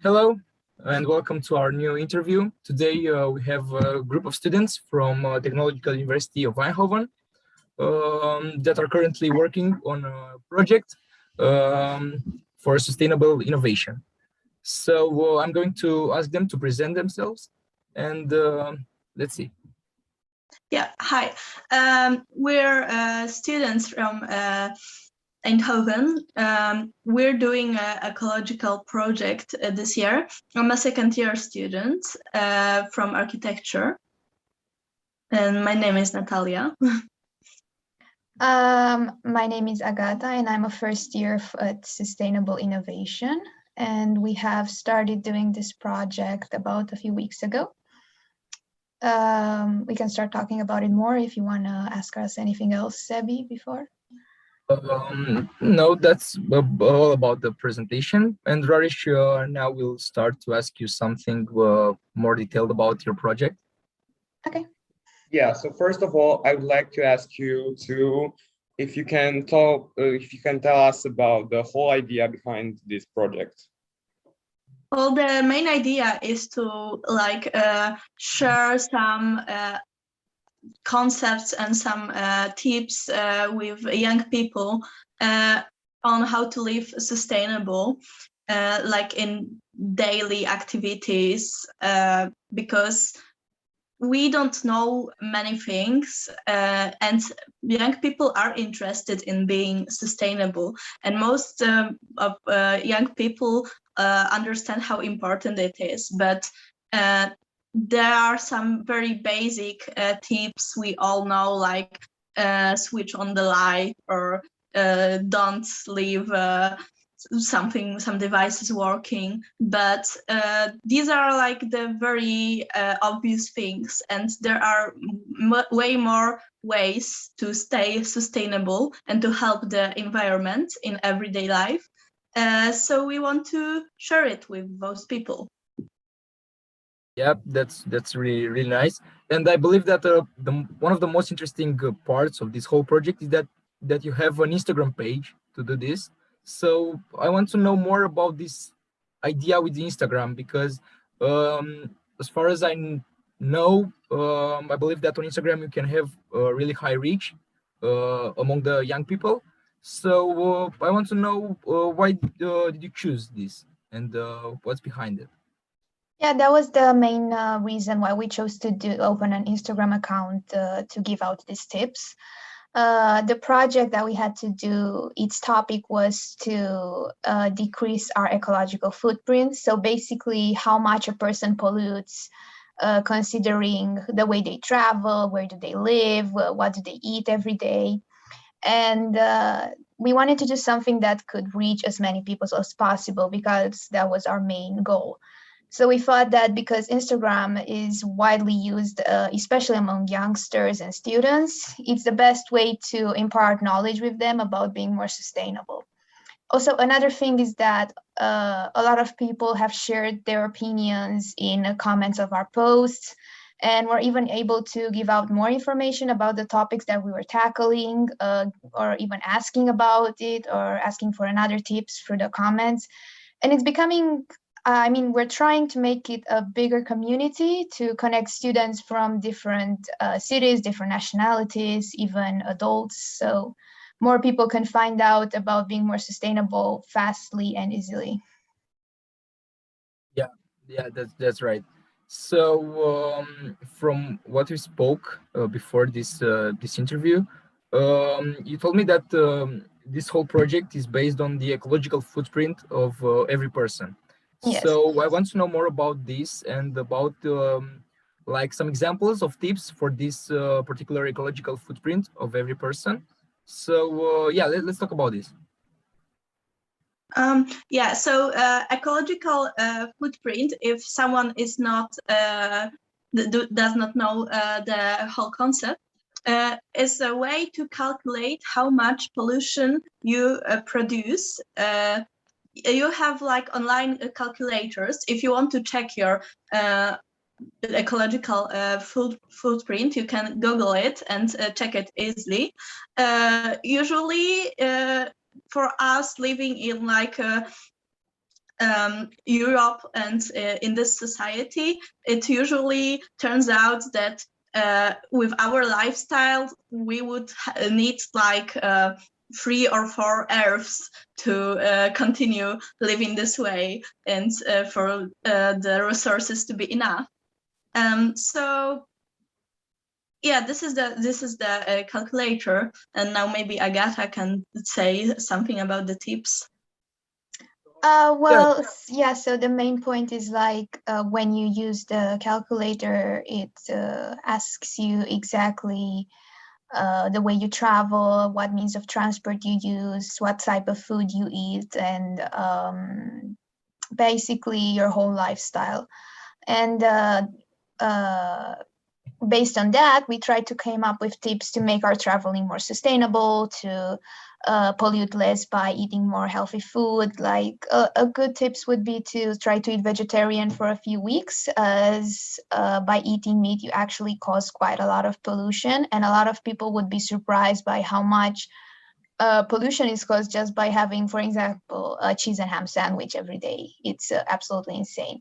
Hello, and welcome to our new interview. Today we have a group of students from Technological University of Eindhoven that are currently working on a project for sustainable innovation. So I'm going to ask them to present themselves, and let's see. Yeah, hi. We're students from Eindhoven. We're doing an ecological project this year. I'm a second-year student from architecture, and my name is Natalia. My name is Agata, and I'm a first year at Sustainable Innovation. And we have started doing this project about a few weeks ago. We can start talking about it more if you want to ask us anything else, Sebi, before. No, that's all about the presentation. And Rarish, now we'll start to ask you something more detailed about your project. Okay. Yeah, so first of all, I would like to ask you if you can tell us about the whole idea behind this project. Well, the main idea is to share some concepts and some tips with young people on how to live sustainable, like in daily activities, because we don't know many things, and young people are interested in being sustainable, and most of young people understand how important it is, but there are some very basic tips we all know, like switch on the light, or don't leave some devices working, but these are like the very obvious things, and there are way more ways to stay sustainable and to help the environment in everyday life. So we want to share it with those people. Yeah, that's really nice, and I believe that one of the most interesting parts of this whole project is that you have an Instagram page to do this. So I want to know more about this idea with the Instagram, because as far as know, I believe that on Instagram you can have a really high reach among the young people. So I want to know why did you choose this, and what's behind it. Yeah, that was the main reason why we chose to open an Instagram account to give out these tips. The project that we had to do, its topic was to decrease our ecological footprint. So basically how much a person pollutes, considering the way they travel, where do they live, what do they eat every day. And we wanted to do something that could reach as many people as possible, because that was our main goal. So we thought that because Instagram is widely used, especially among youngsters and students, it's the best way to impart knowledge with them about being more sustainable. Also, another thing is that a lot of people have shared their opinions in the comments of our posts, and we're even able to give out more information about the topics that we were tackling, or even asking about it, or asking for another tips through the comments. And it's becoming, we're trying to make it a bigger community to connect students from different cities, different nationalities, even adults. So more people can find out about being more sustainable fastly and easily. Yeah, that's right. So from what we spoke before this interview, you told me that this whole project is based on the ecological footprint of every person. Yes. So I want to know more about this, and about like some examples of tips for this particular ecological footprint of every person. So yeah, let's talk about this. Yeah, so ecological footprint, if someone is not does not know the whole concept, is a way to calculate how much pollution you produce. You have like online calculators. If you want to check your ecological footprint. You can Google it and check it easily. Usually, for us living in like Europe and in this society, it usually turns out that with our lifestyle, we would need like 3 or 4 Earths to continue living this way and for the resources to be enough. So yeah, this is the calculator, and now maybe Agata can say something about the tips. Well, yeah, so the main point is like when you use the calculator, it asks you exactly the way you travel, what means of transport you use, what type of food you eat, and basically your whole lifestyle. And based on that, we try to come up with tips to make our traveling more sustainable, to pollute less by eating more healthy food. Like a good tips would be to try to eat vegetarian for a few weeks, as by eating meat, you actually cause quite a lot of pollution. And a lot of people would be surprised by how much pollution is caused just by having, for example, a cheese and ham sandwich every day. It's absolutely insane.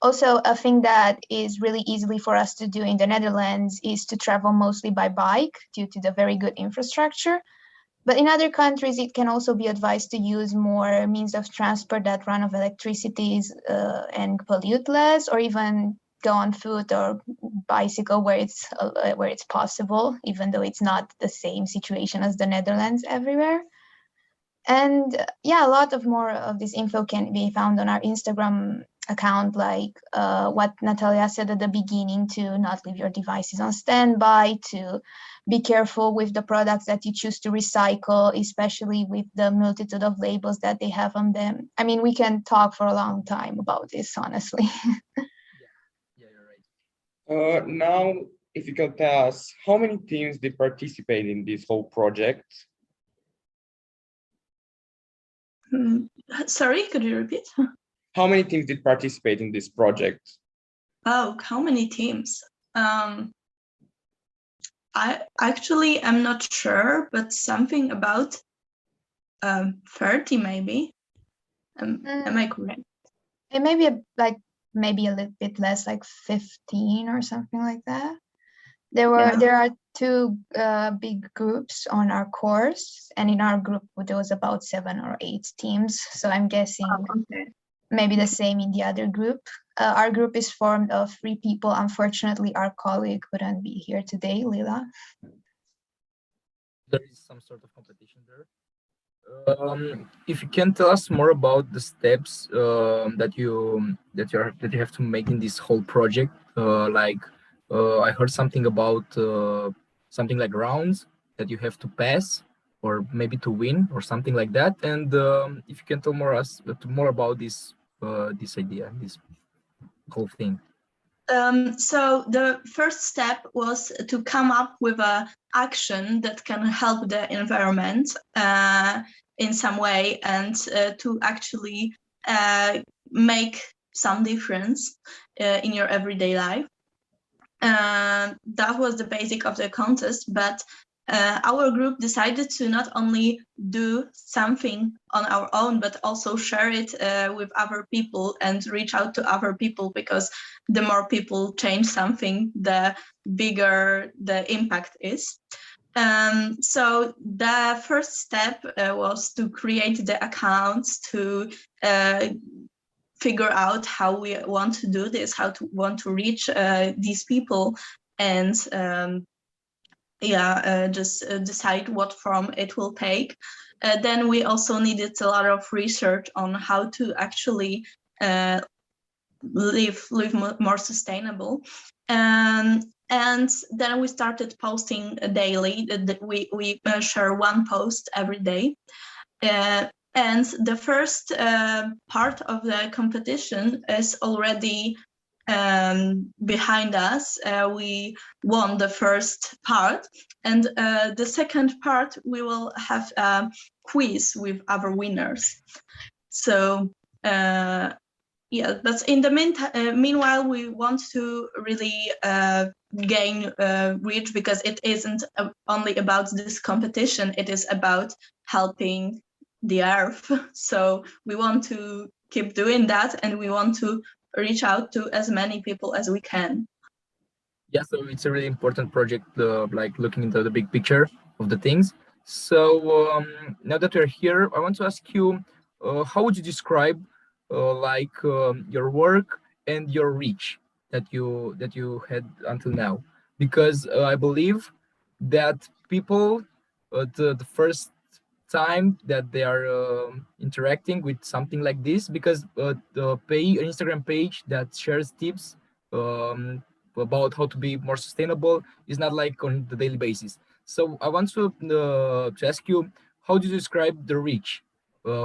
Also, a thing that is really easily for us to do in the Netherlands is to travel mostly by bike due to the very good infrastructure. But in other countries, it can also be advised to use more means of transport that run of electricity and pollute less, or even go on foot or bicycle where it's possible, even though it's not the same situation as the Netherlands everywhere. And yeah, a lot of more of this info can be found on our Instagram account, like what Natalia said at the beginning, to not leave your devices on standby, to be careful with the products that you choose to recycle, especially with the multitude of labels that they have on them. I mean, we can talk for a long time about this, honestly. Yeah, you're right. Now, if you can tell us, how many teams did participate in this whole project? Sorry, could you repeat? How many teams did participate in this project? Oh, how many teams? I actually am not sure, but something about 30 maybe. Am I correct? It may be maybe a little bit less, like 15 or something like that. There are 2 big groups on our course, and in our group there was about 7 or 8 teams. So I'm guessing maybe the same in the other group. Our group is formed of 3 people. Unfortunately, our colleague couldn't be here today, Lila. There is some sort of competition there. If you can tell us more about the steps that you have to make in this whole project, I heard something about something like rounds that you have to pass, or maybe to win, or something like that. And if you can tell more about this idea, this whole thing. So the first step was to come up with an action that can help the environment in some way, and to actually make some difference in your everyday life. That was the basic of the contest, but our group decided to not only do something on our own, but also share it with other people and reach out to other people, because the more people change something, the bigger the impact is. So the first step was to create the accounts, to figure out how we want to do this, how to want to reach these people, and just decide what form it will take. Then we also needed a lot of research on how to actually live more sustainable. And then we started posting daily. We share 1 post every day. And the first part of the competition is already behind us. We won the first part, and the second part we will have a quiz with other winners. So Yeah, but in the meanwhile, we want to really gain reach, because it isn't only about this competition. It is about helping the earth. So we want to keep doing that, and we want to reach out to as many people as we can. Yeah, so it's a really important project, like looking into the big picture of the things. So now that we're here, I want to ask you, how would you describe your work and your reach that you had until now? Because I believe that people, the first time that they are interacting with something like this, because the an Instagram page that shares tips um, about how to be more sustainable is not like on the daily basis. So I want to ask you, how do you describe the reach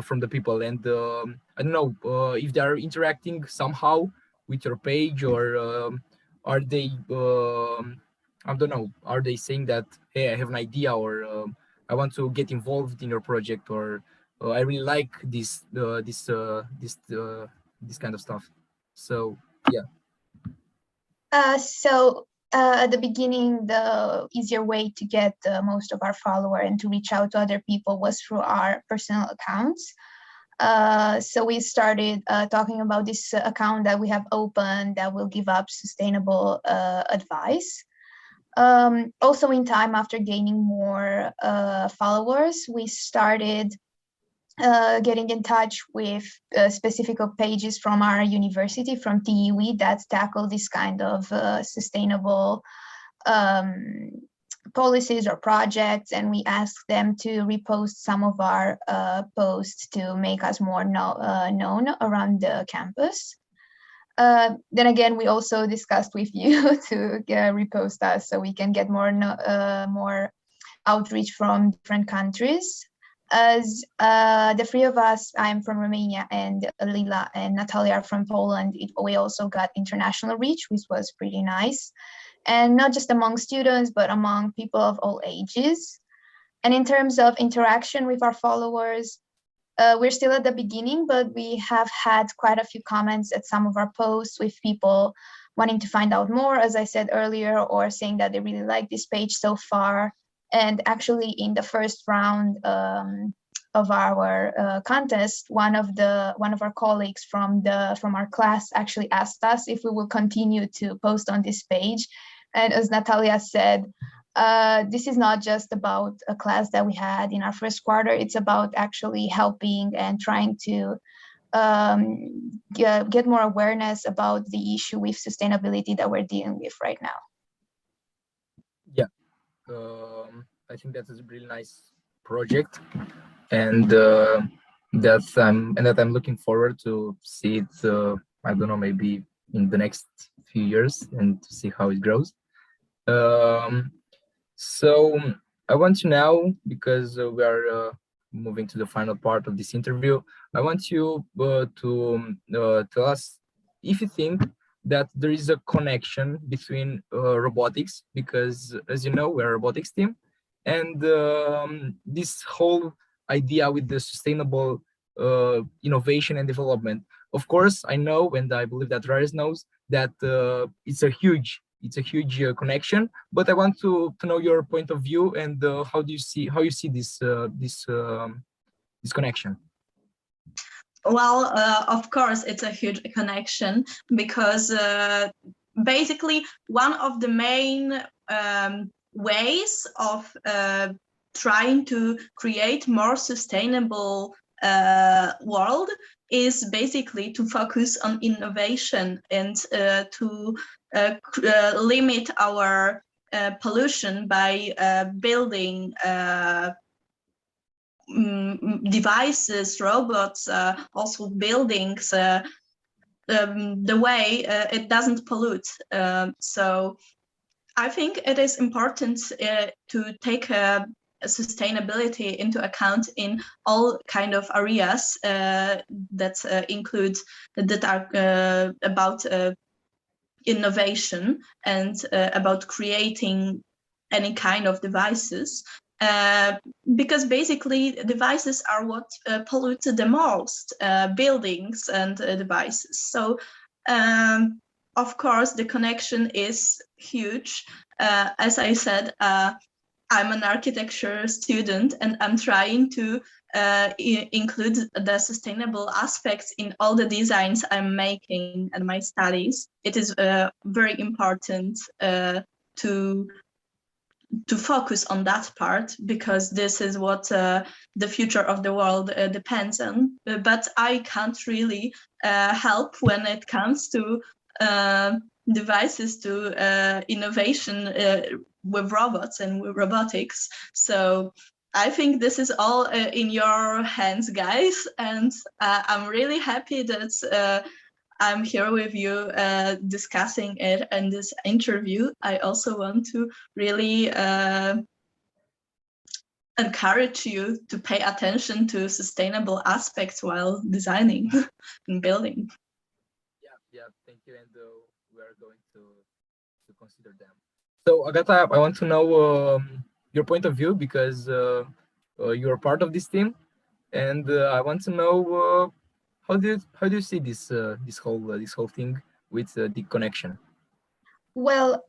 from the people? And I don't know if they are interacting somehow with your page, or are they I don't know, are they saying that, hey, I have an idea, or I want to get involved in your project, or I really like this kind of stuff. So yeah. At the beginning, the easier way to get most of our follower and to reach out to other people was through our personal accounts. So we started talking about this account that we have open that will give up sustainable advice. Also, in time, after gaining more followers, we started getting in touch with specific pages from our university, from TUE, that tackle this kind of sustainable policies or projects, and we asked them to repost some of our posts to make us more known around the campus. Then again, we also discussed with you to repost us so we can get more outreach from different countries. As the three of us, I'm from Romania, and Lila and Natalia are from Poland, we also got international reach, which was pretty nice. And not just among students, but among people of all ages. And in terms of interaction with our followers, we're still at the beginning, but we have had quite a few comments at some of our posts with people wanting to find out more, as I said earlier, or saying that they really like this page so far. And actually, in the first round of our contest, one of our colleagues from our class actually asked us if we will continue to post on this page. And as Natalia said, this is not just about a class that we had in our first quarter. It's about actually helping and trying to get more awareness about the issue with sustainability that we're dealing with right now. Yeah, I think that is a really nice project, and that I'm looking forward to see it. I don't know, maybe in the next few years, and to see how it grows. Um, so I want to now, because we are moving to the final part of this interview, I want you to tell us if you think that there is a connection between robotics, because as you know, we're a robotics team, and this whole idea with the sustainable innovation and development. Of course, I know, and I believe that Raris knows, that it's a huge connection. But I want to know your point of view, and how you see this connection. Well, of course, it's a huge connection, because basically one of the main ways of trying to create more sustainable world is basically to focus on innovation and to limit our pollution by building devices, robots, also buildings, the way it doesn't pollute. So I think it is important to take sustainability into account in all kind of areas that include, that are about innovation and about creating any kind of devices. because basically devices are what pollute the most, buildings and devices. So of course the connection is huge. As I said, I'm an architecture student and I'm trying to include the sustainable aspects in all the designs I'm making and my studies. It is very important to focus on that part, because this is what the future of the world depends on. But I can't really help when it comes to devices, to innovation with robots and with robotics. So I think this is all in your hands, guys, and I'm really happy that I'm here with you discussing it in this interview. I also want to really encourage you to pay attention to sustainable aspects while designing and building. Yeah, thank you, and we are going to consider them. So Agatha, I want to know your point of view, because you are part of this team, and I want to know how do you see this whole thing with the connection? Well,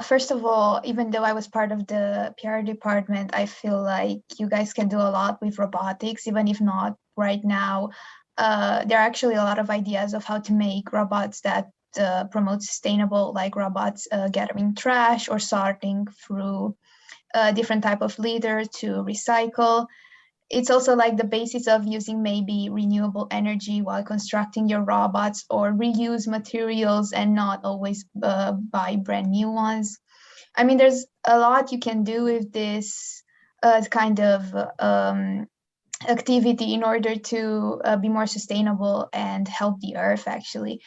first of all, even though I was part of the PR department, I feel like you guys can do a lot with robotics, even if not right now. There are actually a lot of ideas of how to make robots that promote sustainable, like robots gathering trash or sorting through different type of litter to recycle. It's also like the basis of using maybe renewable energy while constructing your robots, or reuse materials and not always buy brand new ones. I mean, there's a lot you can do with this kind of activity in order to be more sustainable and help the earth, actually.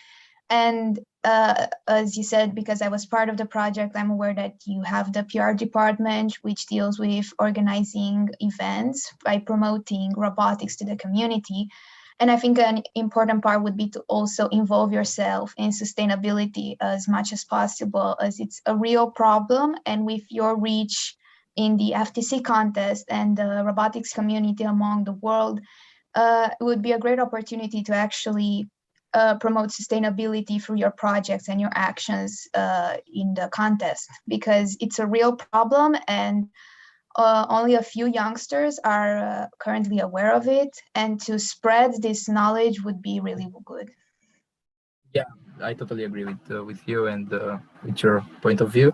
And as you said, because I was part of the project, I'm aware that you have the PR department, which deals with organizing events by promoting robotics to the community. And I think an important part would be to also involve yourself in sustainability as much as possible, as it's a real problem. And with your reach in the FTC contest and the robotics community among the world, it would be a great opportunity to actually promote sustainability through your projects and your actions in the contest, because it's a real problem, and only a few youngsters are currently aware of it, and to spread this knowledge would be really good. Yeah, I totally agree with you and with your point of view.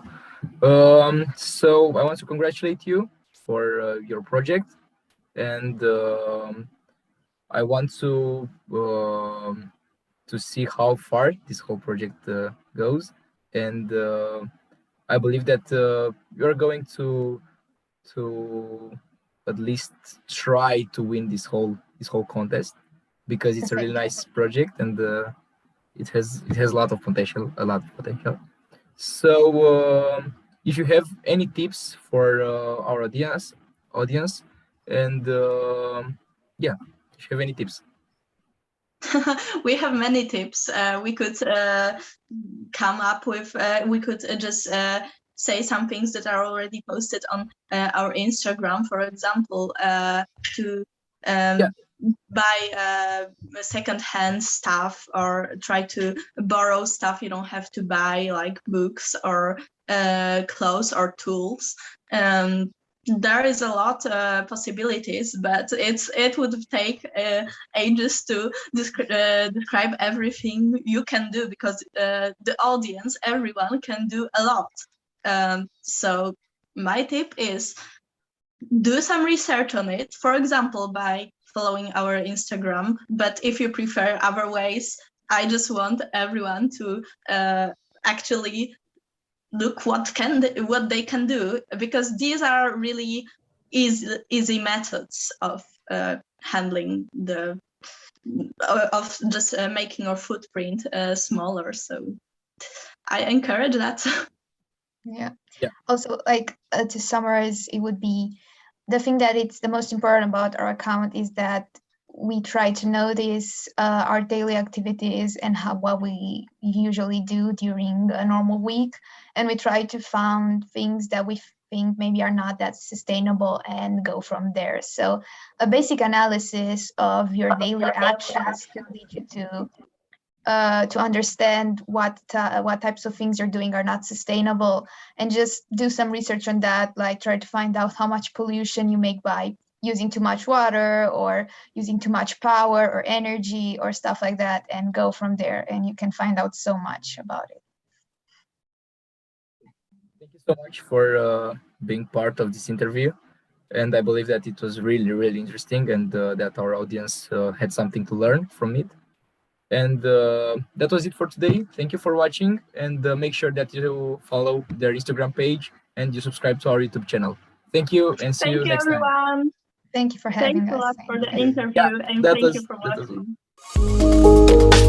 So I want to congratulate you for your project, and I want to see how far this whole project goes, and I believe that you are going to at least try to win this whole contest, because it's a really Thank you. nice project, and it has a lot of potential. So if you have any tips for our audience, and yeah, if you have any tips. We have many tips. We could come up with, we could just say some things that are already posted on our Instagram, for example, to Yeah. buy second-hand stuff, or try to borrow stuff you don't have to buy, like books or clothes or tools. There is a lot possibilities, but it would take ages to describe everything you can do, because the audience, everyone can do a lot. So my tip is do some research on it, for example, by following our Instagram. But if you prefer other ways, I just want everyone to actually look what they can do, because these are really easy methods of handling the of just making our footprint smaller. So I encourage that. Yeah. Yeah. Also, like to summarize, it would be the thing that it's the most important about our account is that we try to notice our daily activities and what we usually do during a normal week, and we try to find things that we think maybe are not that sustainable and go from there. So a basic analysis of your daily actions could lead you to understand what types of things you're doing are not sustainable, and just do some research on that, like try to find out how much pollution you make by using too much water or using too much power or energy or stuff like that, and go from there, and you can find out so much about it. Thank you so much for being part of this interview. And I believe that it was really, really interesting, and that our audience had something to learn from it. And that was it for today. Thank you for watching, and make sure that you follow their Instagram page and you subscribe to our YouTube channel. Thank you, and see Thank you you, next time. everyone. Thank you for Thanks having a us. lot for the And Yeah, interview, and that thank you was for that was. watching.